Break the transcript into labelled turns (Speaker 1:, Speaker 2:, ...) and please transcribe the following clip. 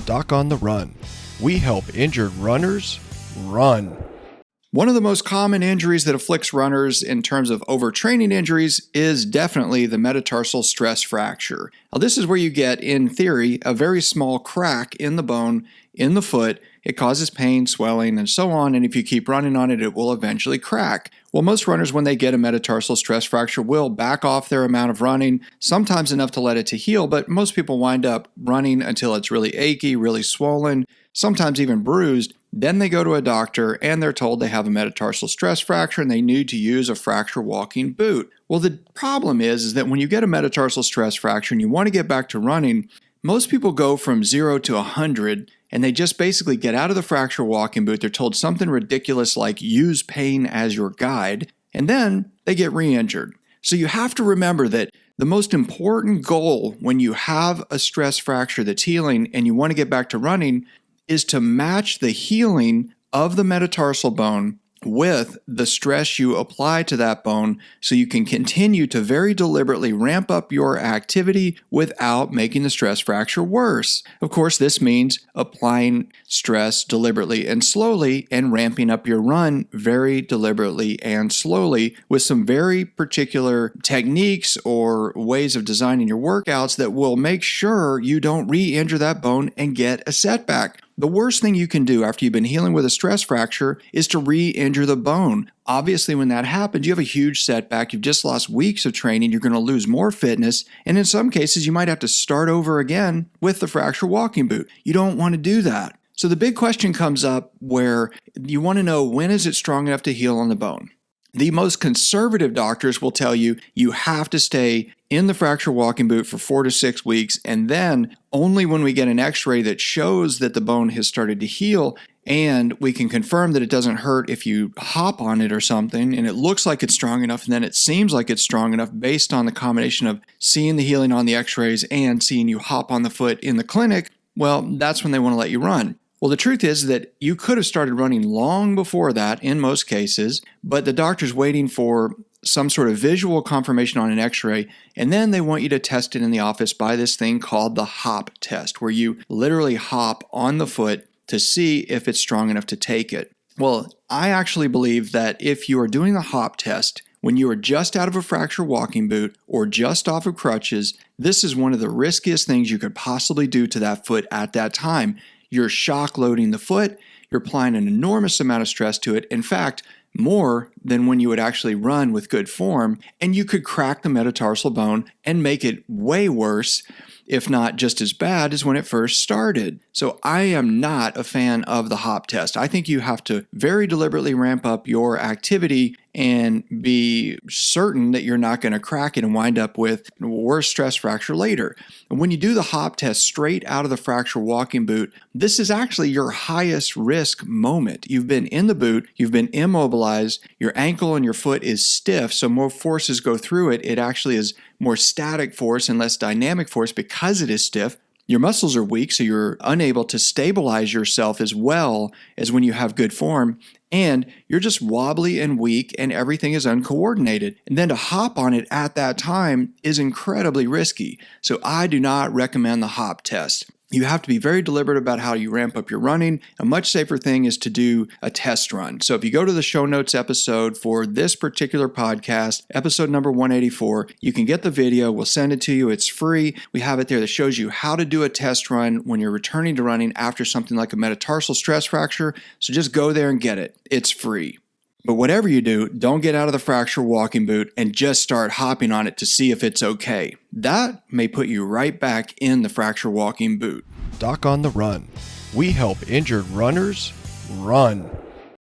Speaker 1: Doc on the Run. We help injured runners run.
Speaker 2: One of the most common injuries that afflicts runners in terms of overtraining injuries is definitely the metatarsal stress fracture. Now, this is where you get, in theory, a very small crack in the bone in the foot. It causes pain, swelling, and so on, and if you keep running on it, it will eventually crack. Well, most runners, when they get a metatarsal stress fracture, will back off their amount of running, sometimes enough to let it to heal, but most people wind up running until it's really achy, really swollen, sometimes even bruised. Then they go to a doctor and they're told they have a metatarsal stress fracture and they need to use a fracture walking boot. Well, the problem is that when you get a metatarsal stress fracture and you want to get back to running, most people go from 0 to 100 and they just basically get out of the fracture walking boot. They're told something ridiculous like use pain as your guide, and then they get re-injured. So you have to remember that the most important goal when you have a stress fracture that's healing and you want to get back to running is to match the healing of the metatarsal bone with the stress you apply to that bone so you can continue to very deliberately ramp up your activity without making the stress fracture worse. Of course, this means applying stress deliberately and slowly and ramping up your run very deliberately and slowly with some very particular techniques or ways of designing your workouts that will make sure you don't re-injure that bone and get a setback. The worst thing you can do after you've been healing with a stress fracture is to re-injure the bone. Obviously, when that happens, you have a huge setback. You've just lost weeks of training. You're going to lose more fitness. And in some cases, you might have to start over again with the fracture walking boot. You don't want to do that. So the big question comes up where you want to know, when is it strong enough to heal on the bone? The most conservative doctors will tell you you have to stay in the fracture walking boot for 4 to 6 weeks, and then only when we get an x-ray that shows that the bone has started to heal and we can confirm that it doesn't hurt if you hop on it or something and it looks like it's strong enough and then it seems like it's strong enough based on the combination of seeing the healing on the x-rays and seeing you hop on the foot in the clinic, well, that's when they want to let you run. Well, the truth is that you could have started running long before that in most cases, but the doctor's waiting for some sort of visual confirmation on an x-ray, and then they want you to test it in the office by this thing called the hop test, where you literally hop on the foot to see if it's strong enough to take it. Well, I actually believe that if you are doing the hop test when you are just out of a fracture walking boot or just off of crutches, this is one of the riskiest things you could possibly do to that foot at that time. You're shock loading the foot, you're applying an enormous amount of stress to it. In fact, more than when you would actually run with good form, and you could crack the metatarsal bone and make it way worse, if not just as bad as when it first started. So I am not a fan of the hop test. I think you have to very deliberately ramp up your activity and be certain that you're not going to crack it and wind up with a worse stress fracture later. And when you do the hop test straight out of the fracture walking boot, this is actually your highest risk moment. You've been in the boot, you've been immobilized, your ankle and your foot is stiff, so more forces go through it. It actually is more static force and less dynamic force because it is stiff. Your muscles are weak, so you're unable to stabilize yourself as well as when you have good form, and you're just wobbly and weak and everything is uncoordinated. And then to hop on it at that time is incredibly risky. So I do not recommend the hop test. You have to be very deliberate about how you ramp up your running. A much safer thing is to do a test run. So if you go to the show notes episode for this particular podcast, episode number 184, you can get the video. We'll send it to you. It's free. We have it there that shows you how to do a test run when you're returning to running after something like a metatarsal stress fracture. So just go there and get it. It's free. But whatever you do, don't get out of the fracture walking boot and just start hopping on it to see if it's okay. That may put you right back in the fracture walking boot.
Speaker 1: Doc on the Run. We help injured runners run.